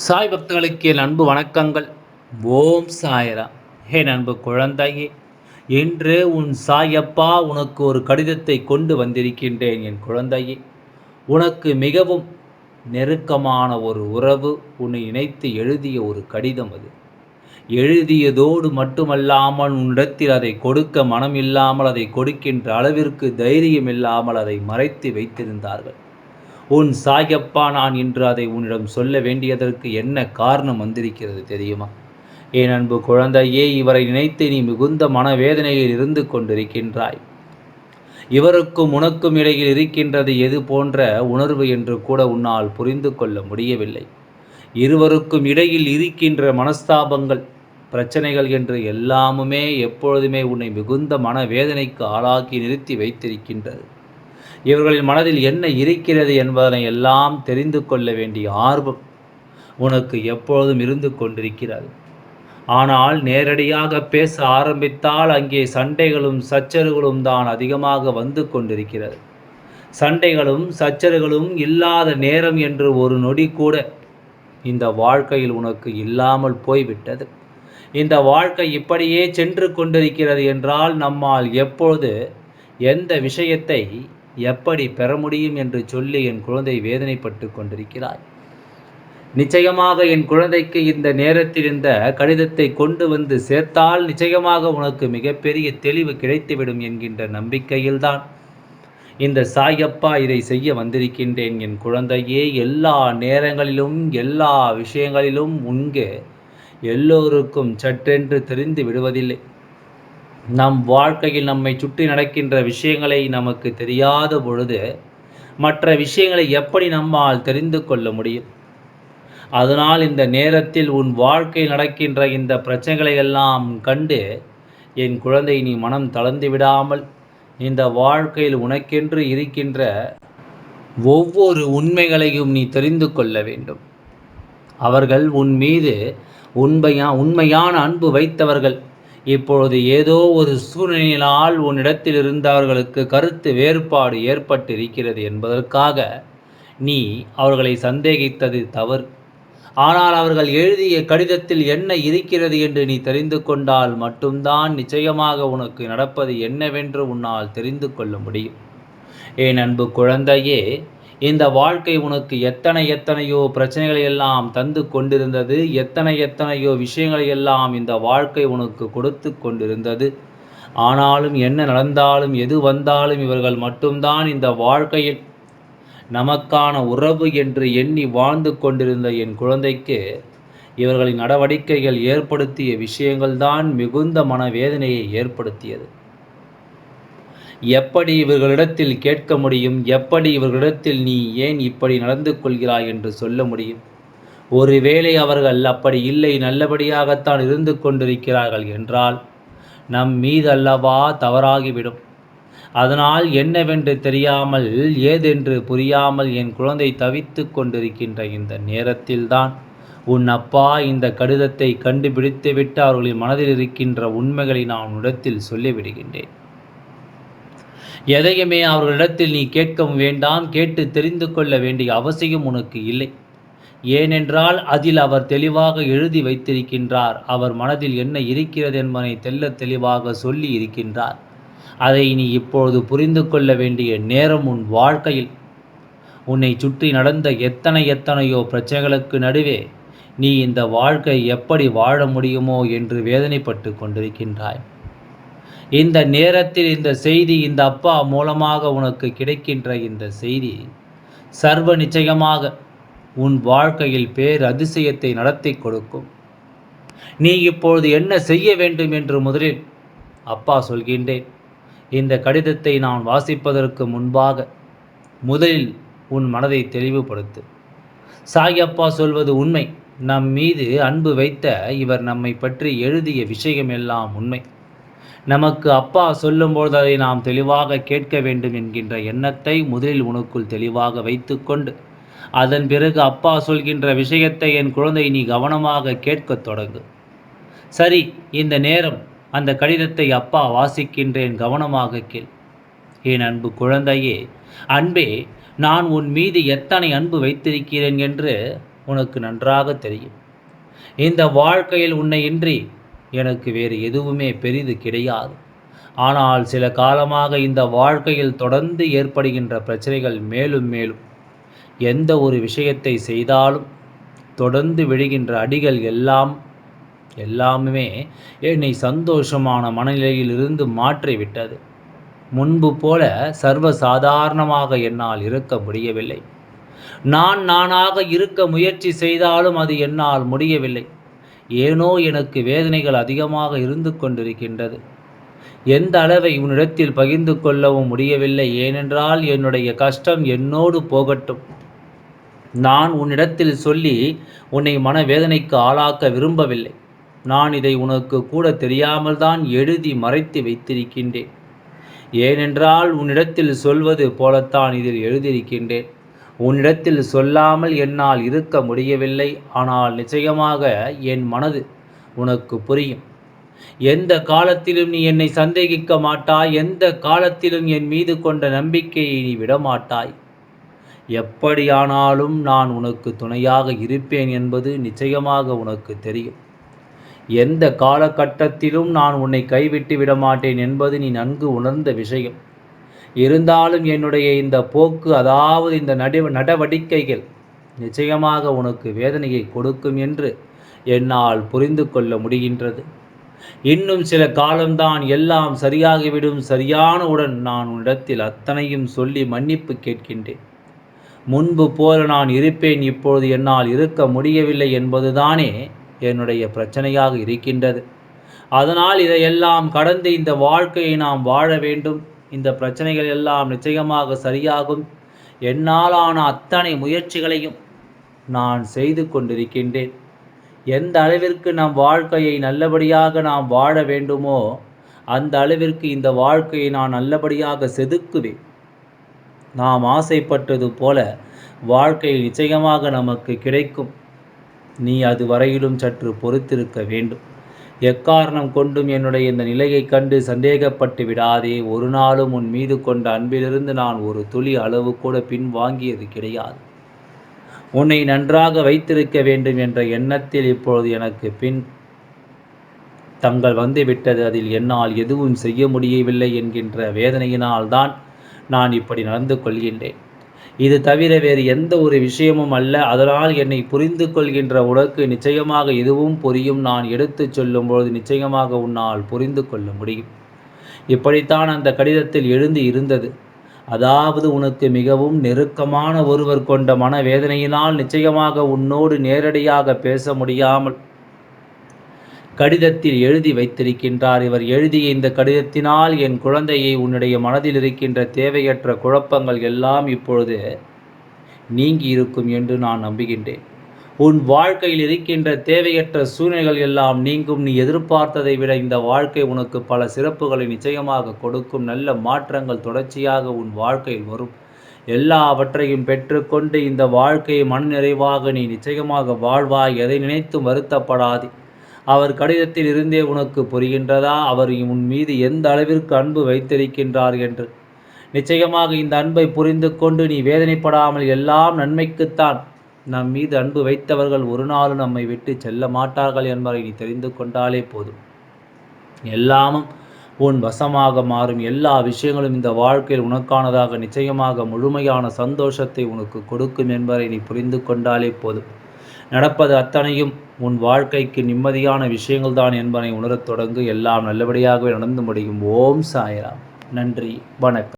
சாய் பக்தர்களுக்கு என் அன்பு வணக்கங்கள். ஓம் சாய்ராம். என் அன்பு குழந்தையே, இன்று உன் சாயப்பா உனக்கு ஒரு கடிதத்தை கொண்டு வந்திருக்கின்றேன். என் குழந்தையே, உனக்கு மிகவும் நெருக்கமான ஒரு உறவு உன்னை இணைத்து எழுதிய ஒரு கடிதம் அது. எழுதியதோடு மட்டுமல்லாமல் உன்னிடத்தில் அதை கொடுக்க மனம் இல்லாமல், அதை கொடுக்கின்ற அளவிற்கு தைரியம் இல்லாமல் அதை மறைத்து வைத்திருந்தார்கள். உன் சாயப்பா நான் இன்று அதை உன்னிடம் சொல்ல வேண்டியதற்கு என்ன காரணம் வந்திருக்கிறது தெரியுமா? என் அன்பு குழந்தையே, இவரை நினைத்து நீ மிகுந்த மனவேதனையில் இருந்து கொண்டிருக்கின்றாய். இவருக்கும் உனக்கும் இடையில் இருக்கின்றது எது போன்ற உணர்வு என்று கூட உன்னால் புரிந்து கொள்ள முடியவில்லை. இருவருக்கும் இடையில் இருக்கின்ற மனஸ்தாபங்கள், பிரச்சனைகள் என்று எல்லாமுமே எப்பொழுதுமே உன்னை மிகுந்த மனவேதனைக்கு ஆளாக்கி நிறுத்தி வைத்திருக்கின்றது. இவர்களின் மனதில் என்ன இருக்கிறது என்பதனை எல்லாம் தெரிந்து கொள்ள வேண்டிய ஆர்வம் உனக்கு எப்பொழுதும் இருந்து கொண்டிருக்கிறது. ஆனால் நேரடியாக பேச ஆரம்பித்தால் அங்கே சண்டைகளும் சச்சரவுகளும் தான் அதிகமாக வந்து கொண்டிருக்கிறது. சண்டைகளும் சச்சரவுகளும் இல்லாத நேரம் என்று ஒரு நொடி கூட இந்த வாழ்க்கையில் உனக்கு இல்லாமல் போய்விட்டது. இந்த வாழ்க்கை இப்படியே சென்று கொண்டிருக்கிறது என்றால் நம்மால் எப்பொழுது எந்த விஷயத்தை எப்படி பெற முடியும் என்று சொல்லி என் குழந்தை வேதனைப்பட்டு கொண்டிருக்கிறாய். நிச்சயமாக என் குழந்தைக்கு இந்த நேரத்தில் இந்த கடிதத்தை கொண்டு வந்து சேர்த்தால் நிச்சயமாக உனக்கு மிகப்பெரிய தெளிவு கிடைத்துவிடும் என்கின்ற நம்பிக்கையில்தான் இந்த சாயப்பா இதை செய்ய வந்திருக்கின்றேன். என் குழந்தையே, எல்லா நேரங்களிலும் எல்லா விஷயங்களிலும் உங்கே எல்லோருக்கும் சற்றென்று தெரிந்து விடுவதில்லை. நம் வாழ்க்கையில் நம்மை சுற்றி நடக்கின்ற விஷயங்களை நமக்கு தெரியாத பொழுது மற்ற விஷயங்களை எப்படி நம்மால் தெரிந்து கொள்ள முடியும்? அதனால் இந்த நேரத்தில் உன் வாழ்க்கையில் நடக்கின்ற இந்த பிரச்சனைகளை எல்லாம் கண்டு என் குழந்தை நீ மனம் தளர்ந்து விடாமல் இந்த வாழ்க்கையில் உனக்கென்று இருக்கின்ற ஒவ்வொரு உண்மைகளையும் நீ தெரிந்து கொள்ள வேண்டும். அவர்கள் உன் மீது உண்மையான அன்பு வைத்தவர்கள். இப்பொழுது ஏதோ ஒரு சூழ்நிலையினால் உன்னிடத்தில் இருந்தவர்களுக்கு கருத்து வேறுபாடு ஏற்பட்டிருக்கிறது என்பதற்காக நீ அவர்களை சந்தேகித்தது தவறு. ஆனால் அவர்கள் எழுதிய கடிதத்தில் என்ன இருக்கிறது என்று நீ தெரிந்து கொண்டால் மட்டும்தான் நிச்சயமாக உனக்கு நடப்பது என்னவென்று உன்னால் தெரிந்து கொள்ள முடியும். என் அன்பு குழந்தையே, இந்த வாழ்க்கை உனக்கு எத்தனையோ பிரச்சனைகளை எல்லாம் தந்து கொண்டிருந்தது. எத்தனையோ விஷயங்களை எல்லாம் இந்த வாழ்க்கை உனக்கு கொடுத்து கொண்டிருந்தது. ஆனாலும் என்ன நடந்தாலும் எது வந்தாலும் இவர்கள் மட்டும்தான் இந்த வாழ்க்கையில் நமக்கான உறவு என்று எண்ணி வாழ்ந்து கொண்டிருந்த என் குழந்தைக்கு இவர்களின் நடவடிக்கைகள் ஏற்படுத்திய விஷயங்கள்தான் மிகுந்த மனவேதனையை ஏற்படுத்தியது. எப்படி இவர்களிடத்தில் கேட்க முடியும்? எப்படி இவர்களிடத்தில் நீ ஏன் இப்படி நடந்து கொள்கிறாய் என்று சொல்ல முடியும்? ஒருவேளை அவர்கள் அப்படி இல்லை, நல்லபடியாகத்தான் இருந்து கொண்டிருக்கிறார்கள் என்றால் நம் மீது அல்லவா தவறாகிவிடும். அதனால் என்னவென்று தெரியாமல், ஏதென்று புரியாமல் என் குழந்தை தவித்து கொண்டிருக்கின்ற இந்த நேரத்தில்தான் உன் அப்பா இந்த கடிதத்தை கண்டுபிடித்துவிட்டு அவர்களின் மனதில் இருக்கின்ற உண்மைகளை நான் உன்னிடத்தில் சொல்லிவிடுகின்றேன். எதையுமே அவர்களிடத்தில் நீ கேட்கவும் வேண்டாம், கேட்டு தெரிந்து கொள்ள வேண்டிய அவசியம் உனக்கு இல்லை. ஏனென்றால் அதில் அவர் தெளிவாக எழுதி வைத்திருக்கின்றார். அவர் மனதில் என்ன இருக்கிறது என்பதை தெள்ளத் தெளிவாக சொல்லி இருக்கின்றார். அதை நீ இப்பொழுது புரிந்து கொள்ள வேண்டிய நேரம் உன் வாழ்க்கையில். உன்னை சுற்றி நடந்த எத்தனையோ பிரச்சனைகளுக்கு நடுவே நீ இந்த வாழ்க்கை எப்படி வாழ முடியுமோ என்று வேதனைப்பட்டு கொண்டிருக்கின்றாய். இந்த நேரத்தில் இந்த செய்தி, இந்த அப்பா மூலமாக உனக்கு கிடைக்கின்ற இந்த செய்தி சர்வ நிச்சயமாக உன் வாழ்க்கையில் பேர் அதிசயத்தை நடத்தி கொடுக்கும். நீ இப்பொழுது என்ன செய்ய வேண்டும் என்று முதலில் அப்பா சொல்கின்றேன். இந்த கடிதத்தை நான் வாசிப்பதற்கு முன்பாக முதலில் உன் மனதை தெளிவுபடுத்து. சாயப்பா சொல்வது உண்மை. நம் மீது அன்பு வைத்த இவர் நம்மை பற்றி எழுதிய விஷயம் எல்லாம் உண்மை. நமக்கு அப்பா சொல்லும்போது அதை நாம் தெளிவாக கேட்க வேண்டும் என்கின்ற எண்ணத்தை முதலில் உனக்குள் தெளிவாக வைத்துக்கொண்டு அதன் பிறகு அப்பா சொல்கின்ற விஷயத்தை என் குழந்தை நீ கவனமாக கேட்கத் தொடங்கு. சரி, இந்த நேரம் அந்த கடிதத்தை அப்பா வாசிக்கின்றேன், கவனமாக கேள். என் அன்பு குழந்தையே, அன்பே, நான் உன் மீது எத்தனை அன்பு வைத்திருக்கிறேன் என்று உனக்கு நன்றாக தெரியும். இந்த வாழ்க்கையில் உன்னை இன்றி எனக்கு வேறு எதுவுமே பெரிது கிடையாது. ஆனால் சில காலமாக இந்த வாழ்க்கையில் தொடர்ந்து ஏற்படுகின்ற பிரச்சனைகள் மேலும் மேலும் எந்த ஒரு விஷயத்தை செய்தாலும் தொடர்ந்து விழுகின்ற அடிகள் எல்லாமே என்னை சந்தோஷமான மனநிலையில் இருந்து மாற்றிவிட்டது. முன்பு போல சர்வசாதாரணமாக என்னால் இருக்க முடியவில்லை. நானாக இருக்க முயற்சி செய்தாலும் அது என்னால் முடியவில்லை. ஏனோ எனக்கு வேதனைகள் அதிகமாக இருந்து கொண்டிருக்கின்றது. எந்த அளவை உன்னிடத்தில் பகிர்ந்து கொள்ளவும் முடியவில்லை. ஏனென்றால் என்னுடைய கஷ்டம் என்னோடு போகட்டும். நான் உன்னிடத்தில் சொல்லி உன்னை மனவேதனைக்கு ஆளாக்க விரும்பவில்லை. நான் இதை உனக்கு கூட தெரியாமல் தான் எழுதி மறைத்து வைத்திருக்கின்றேன். ஏனென்றால் உன்னிடத்தில் சொல்வது போலத்தான் இதில் எழுதியிருக்கின்றேன். உன்னிடத்தில் சொல்லாமல் என்னால் இருக்க முடியவில்லை. ஆனால் நிச்சயமாக என் மனது உனக்கு புரியும். எந்த காலத்திலும் நீ என்னை சந்தேகிக்க மாட்டாய். எந்த காலத்திலும் என் மீது கொண்ட நம்பிக்கையை நீ விடமாட்டாய். எப்படியானாலும் நான் உனக்கு துணையாக இருப்பேன் என்பது நிச்சயமாக உனக்கு தெரியும். எந்த காலகட்டத்திலும் நான் உன்னை கைவிட்டு விடமாட்டேன் என்பது நீ நன்கு உணர்ந்த விஷயம். இருந்தாலும் என்னுடைய இந்த போக்கு, அதாவது இந்த நடவடிக்கைகள் நிச்சயமாக உனக்கு வேதனையை கொடுக்கும் என்று என்னால் புரிந்து கொள்ள முடிகின்றது. இன்னும் சில காலம்தான், எல்லாம் சரியாகிவிடும். சரியானவுடன் நான் உன்னிடத்தில் அத்தனையும் சொல்லி மன்னிப்பு கேட்கின்றேன். முன்பு போல நான் இருப்பேன். இப்பொழுது என்னால் இருக்க முடியவில்லை என்பதுதானே என்னுடைய பிரச்சனையாக இருக்கின்றது. அதனால் இதையெல்லாம் கடந்து இந்த வாழ்க்கையை நாம் வாழ வேண்டும். இந்த பிரச்சனைகள் எல்லாம் நிச்சயமாக சரியாகும். என்னாலான அத்தனை முயற்சிகளையும் நான் செய்து கொண்டிருக்கின்றேன். எந்த அளவிற்கு நம் வாழ்க்கையை நல்லபடியாக நாம் வாழ வேண்டுமோ அந்த அளவிற்கு இந்த வாழ்க்கையை நான் நல்லபடியாக செதுக்குவேன். நாம் ஆசைப்பட்டது போல வாழ்க்கை நிச்சயமாக நமக்கு கிடைக்கும். நீ அது வரையிலும் சற்று பொறுத்திருக்க வேண்டும். எக்காரணம் கொண்டும் என்னுடைய இந்த நிலையை கண்டு சந்தேகப்பட்டு விடாதே. ஒரு நாளும் உன் மீது கொண்ட அன்பிலிருந்து நான் ஒரு துளி அளவு கூட பின் வாங்கியது கிடையாது. உன்னை நன்றாக வைத்திருக்க வேண்டும் என்ற எண்ணத்தில் இப்பொழுது எனக்கு பின் தங்கள் வந்துவிட்டது. அதில் என்னால் எதுவும் செய்ய முடியவில்லை என்கின்ற வேதனையினால் தான் நான் இப்படி நடந்து கொள்கின்றேன். இது தவிர வேறு எந்த ஒரு விஷயமும் அல்ல. அதனால் என்னை புரிந்து கொள்கின்ற உனக்கு நிச்சயமாக இதுவும் புரியும். நான் எடுத்துச் சொல்லும்பொழுது நிச்சயமாக உன்னால் புரிந்து கொள்ள முடியும். இப்படித்தான் அந்த கடிதத்தில் எழுந்து இருந்தது. அதாவது உனக்கு மிகவும் நெருக்கமான ஒருவர் கொண்ட மனவேதனையினால் நிச்சயமாக உன்னோடு நேரடியாக பேச முடியாமல் கடிதத்தில் எழுதி வைத்திருக்கின்றார். இவர் எழுதிய இந்த கடிதத்தினால் என் குழந்தையை உன்னுடைய மனதில் இருக்கின்ற தேவையற்ற குழப்பங்கள் எல்லாம் இப்பொழுது நீங்கி இருக்கும் என்று நான் நம்புகின்றேன். உன் வாழ்க்கையில் இருக்கின்ற தேவையற்ற சூழ்நிலைகள் எல்லாம் நீங்கும். நீ எதிர்பார்த்ததை விட இந்த வாழ்க்கை உனக்கு பல சிறப்புகளை நிச்சயமாக கொடுக்கும். நல்ல மாற்றங்கள் தொடர்ச்சியாக உன் வாழ்க்கையில் வரும். எல்லாவற்றையும் பெற்றுக்கொண்டு இந்த வாழ்க்கையை மனநிறைவாக நீ நிச்சயமாக வாழ்வாய். எதை நினைத்தும் வருத்தப்படாதே. அவர் கடிதத்தில் இருந்தே உனக்கு புரிகின்றதா அவர் உன் மீது எந்த அளவிற்கு அன்பு வைத்திருக்கின்றார் என்று. நிச்சயமாக இந்த அன்பை புரிந்து கொண்டு நீ வேதனைப்படாமல், எல்லாம் நன்மைக்குத்தான். நம் மீது அன்பு வைத்தவர்கள் ஒரு நாளும் நம்மை விட்டு செல்ல மாட்டார்கள் என்பதை நீ தெரிந்து கொண்டாலே போதும். எல்லாமும் உன் வசமாக மாறும். எல்லா விஷயங்களும் இந்த வாழ்க்கையில் உனக்கானதாக நிச்சயமாக முழுமையான சந்தோஷத்தை உனக்கு கொடுக்கும் என்பதை நீ புரிந்து கொண்டாலே போதும். நடப்பது அத்தனையும் உன் வாழ்க்கைக்கு நிம்மதியான விஷயங்கள் தான் என்பதை உணரத் தொடங்கு. எல்லாம் நல்லபடியாகவே நடந்து முடியும். ஓம் சாய்ராம். நன்றி, வணக்கம்.